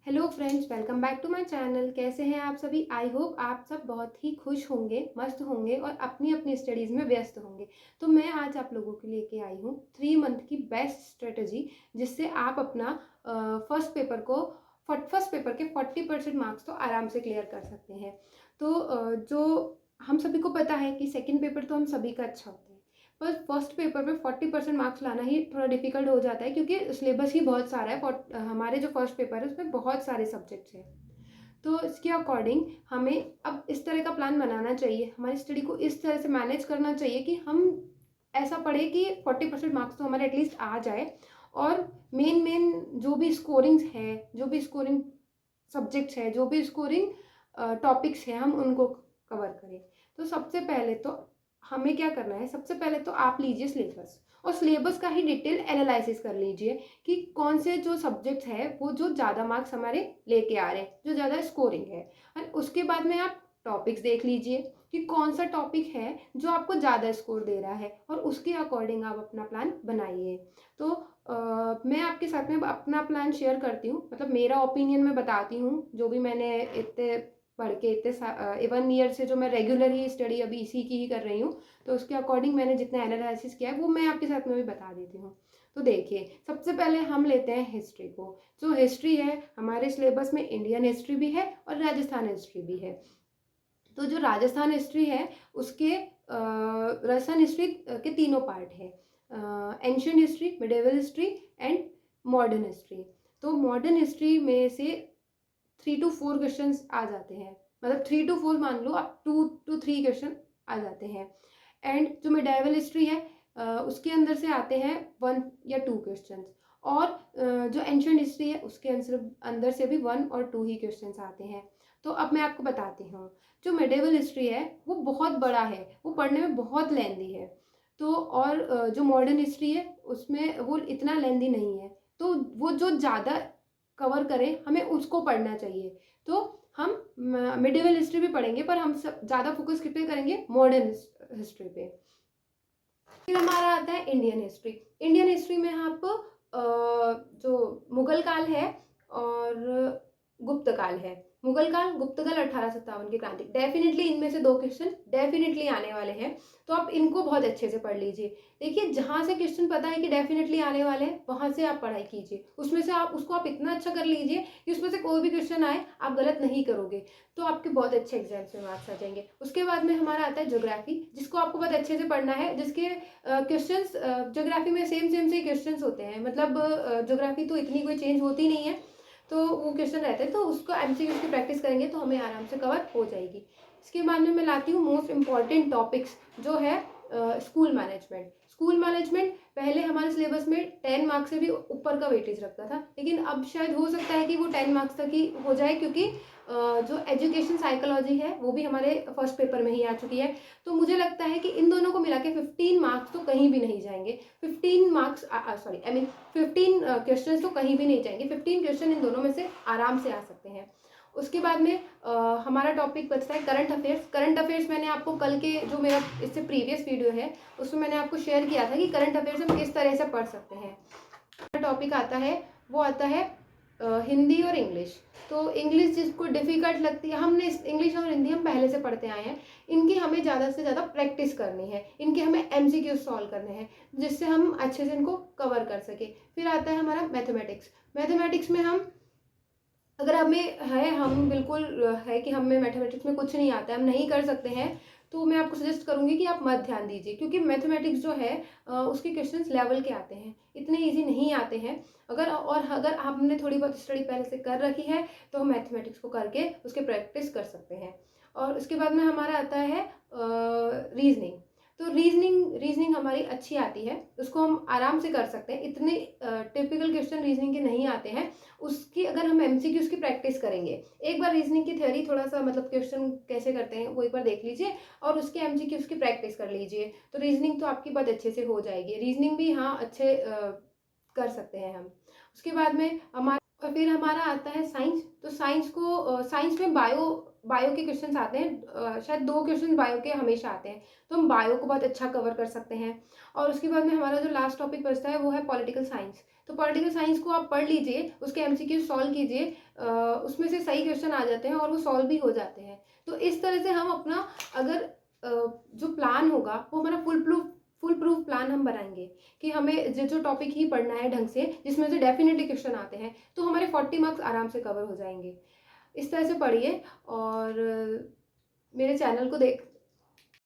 Hello friends, welcome back to my channel. कैसे हैं आप सभी? आई होप आप सब बहुत ही खुश होंगे, मस्त होंगे और अपनी अपनी स्टडीज़ में व्यस्त होंगे। तो मैं आज आप लोगों के लेके आई हूँ 3 मंथ की बेस्ट स्ट्रेटजी, जिससे आप अपना फर्स्ट पेपर के 40% मार्क्स तो आराम से क्लियर कर सकते हैं। तो जो हम सभी को पता है कि सेकेंड पेपर तो हम सभी का अच्छा होता है, पर फर्स्ट पेपर में 40% मार्क्स लाना ही थोड़ा डिफिकल्ट हो जाता है, क्योंकि सिलेबस ही बहुत सारा है। हमारे जो फर्स्ट पेपर है उसमें बहुत सारे सब्जेक्ट्स हैं। तो इसके अकॉर्डिंग हमें अब इस तरह का प्लान बनाना चाहिए, हमारी स्टडी को इस तरह से मैनेज करना चाहिए कि हम ऐसा पढ़े कि 40% मार्क्स तो हमारे एटलीस्ट आ जाए। और मेन मेन जो भी स्कोरिंग्स है, जो भी स्कोरिंग सब्जेक्ट्स है, जो भी स्कोरिंग टॉपिक्स हैं, हम उनको कवर करें। तो सबसे पहले तो हमें क्या करना है, सबसे पहले तो आप लीजिए सिलेबस, और सिलेबस का ही डिटेल एनालिसिस कर लीजिए कि कौन से जो सब्जेक्ट्स है वो जो ज़्यादा मार्क्स हमारे लेके आ रहे हैं, जो ज़्यादा स्कोरिंग है। और उसके बाद में आप टॉपिक्स देख लीजिए कि कौन सा टॉपिक है जो आपको ज़्यादा स्कोर दे रहा है, और उसके अकॉर्डिंग आप अपना प्लान बनाइए। तो मैं आपके साथ में अपना प्लान शेयर करती हूँ, मतलब मेरा ओपिनियन मैं बताती हूँ, जो भी मैंने इतने पढ़ के इतने 1 ईयर से जो मैं रेगुलर ही स्टडी अभी इसी की ही कर रही हूँ, तो उसके अकॉर्डिंग मैंने जितना एनालिसिस किया है वो मैं आपके साथ में भी बता देती हूँ। तो देखिए, सबसे पहले हम लेते हैं हिस्ट्री को। जो हिस्ट्री है, हमारे सिलेबस में इंडियन हिस्ट्री भी है और राजस्थान हिस्ट्री भी है। तो जो राजस्थान हिस्ट्री है उसके राजस्थान हिस्ट्री के तीनों पार्ट है, ancient history, medieval history and modern history. तो मॉडर्न हिस्ट्री में से 3 to 4 क्वेश्चन आ जाते हैं, मतलब 3 to 4 मान लो, आप 2 to 3 क्वेश्चन आ जाते हैं। एंड जो मिडाइवल हिस्ट्री है उसके अंदर से आते हैं 1 या 2 क्वेश्चन। और जो एंशियंट हिस्ट्री है उसके अंदर से भी 1 और 2 ही क्वेश्चन आते हैं। तो अब मैं आपको बताती हूँ, जो मिडेवल हिस्ट्री है वो बहुत बड़ा है, वो पढ़ने में बहुत लेंदी है। तो और जो मॉडर्न हिस्ट्री है उसमें वो इतना लेंदी नहीं है, तो वो जो ज़्यादा कवर करें हमें उसको पढ़ना चाहिए। तो हम मिडिवल हिस्ट्री भी पढ़ेंगे, पर हम सब ज़्यादा फोकस किस पे करेंगे, मॉडर्न हिस्ट्री पे। फिर हमारा आता है इंडियन हिस्ट्री। इंडियन हिस्ट्री में आप जो मुगल काल है और गुप्त काल है, मुगल काल, गुप्त काल, 1857 की क्रांति, डेफिनेटली इनमें से 2 क्वेश्चन डेफिनेटली आने वाले हैं। तो आप इनको बहुत अच्छे से पढ़ लीजिए। देखिए, जहाँ से क्वेश्चन पता है कि डेफिनेटली आने वाले हैं, वहाँ से आप पढ़ाई कीजिए। उसमें से आप उसको आप इतना अच्छा कर लीजिए कि उसमें से कोई भी क्वेश्चन आए आप गलत नहीं करोगे, तो आपके बहुत अच्छे एग्जाम्स में मार्क्स आ जाएंगे। उसके बाद में हमारा आता है ज्योग्राफी, जिसको आपको बहुत अच्छे से पढ़ना है, जिसके क्वेश्चंस ज्योग्राफी में सेम से क्वेश्चंस होते हैं, मतलब ज्योग्राफी तो इतनी कोई चेंज होती नहीं है, तो वो क्वेश्चन रहते हैं, तो उसको एमसीक्यूज की प्रैक्टिस करेंगे तो हमें आराम से कवर हो जाएगी। इसके बाद में मैं लाती हूँ मोस्ट इम्पॉर्टेंट टॉपिक्स, जो है स्कूल मैनेजमेंट। स्कूल मैनेजमेंट पहले हमारे सिलेबस में 10 मार्क्स से भी ऊपर का वेटेज रखता था, लेकिन अब शायद हो सकता है कि वो 10 मार्क्स तक ही हो जाए, क्योंकि जो एजुकेशन साइकोलॉजी है वो भी हमारे फर्स्ट पेपर में ही आ चुकी है। तो मुझे लगता है कि इन दोनों को मिला के 15 मार्क्स तो कहीं भी नहीं जाएंगे। 15 marks sorry I mean 15 question तो कहीं भी नहीं जाएंगे। 15 क्वेश्चन इन दोनों में से आराम से आ सकते हैं। उसके बाद में हमारा टॉपिक बचता है करंट अफेयर्स। करंट अफेयर्स मैंने आपको कल के जो मेरा इससे प्रीवियस वीडियो है उसमें मैंने आपको शेयर किया था कि करंट अफेयर्स हम किस तरह से पढ़ सकते हैं। टॉपिक आता है, वो आता है हिंदी और इंग्लिश। तो इंग्लिश जिसको डिफ़िकल्ट लगती है, हमने इंग्लिश और हिंदी हम पहले से पढ़ते आए हैं, इनकी हमें ज़्यादा से ज़्यादा प्रैक्टिस करनी है, इनके हमें एमसीक्यू सॉल्व करने हैं, जिससे हम अच्छे से इनको कवर कर सके। फिर आता है हमारा मैथमेटिक्स। मैथमेटिक्स में हम, अगर हमें है, हम बिल्कुल है कि हमें मैथमेटिक्स में कुछ नहीं आता है, हम नहीं कर सकते हैं, तो मैं आपको सजेस्ट करूंगी कि आप मत ध्यान दीजिए, क्योंकि मैथमेटिक्स जो है उसके क्वेश्चंस लेवल के आते हैं, इतने इजी नहीं आते हैं। अगर आपने थोड़ी बहुत स्टडी पहले से कर रखी है तो हम मैथमेटिक्स को करके उसके प्रैक्टिस कर सकते हैं। और उसके बाद में हमारा आता है रीजनिंग। तो रीजनिंग हमारी अच्छी आती है, उसको हम आराम से कर सकते हैं, इतने टिपिकल क्वेश्चन रीजनिंग के नहीं आते हैं। उसकी अगर हम एमसीक्यूज की प्रैक्टिस करेंगे, एक बार रीजनिंग की थ्योरी थोड़ा सा, मतलब क्वेश्चन कैसे करते हैं वो एक बार देख लीजिए, और उसके एमसीक्यूज की प्रैक्टिस कर लीजिए, तो रीजनिंग तो आपकी बहुत अच्छे से हो जाएगी। रीजनिंग भी हाँ अच्छे कर सकते हैं हम। उसके बाद में हमारा, और फिर हमारा आता है साइंस। तो साइंस में बायो के क्वेश्चंस आते हैं, शायद 2 क्वेश्चन बायो के हमेशा आते हैं, तो हम बायो को बहुत अच्छा कवर कर सकते हैं। और उसके बाद में हमारा जो लास्ट टॉपिक बचता है वो है पॉलिटिकल साइंस। तो पॉलिटिकल साइंस को आप पढ़ लीजिए, उसके एमसीक्यू सॉल्व कीजिए, उसमें से सही क्वेश्चन आ जाते हैं और वो सॉल्व भी हो जाते हैं। तो इस तरह से हम अपना अगर जो प्लान होगा वो हमारा फुल प्रूफ प्लान हम बनाएंगे कि हमें जो टॉपिक ही पढ़ना है ढंग से, जिसमें से डेफिनेटली क्वेश्चन आते हैं, तो हमारे 40 मार्क्स आराम से कवर हो जाएंगे। इस तरह से पढ़िए और मेरे चैनल को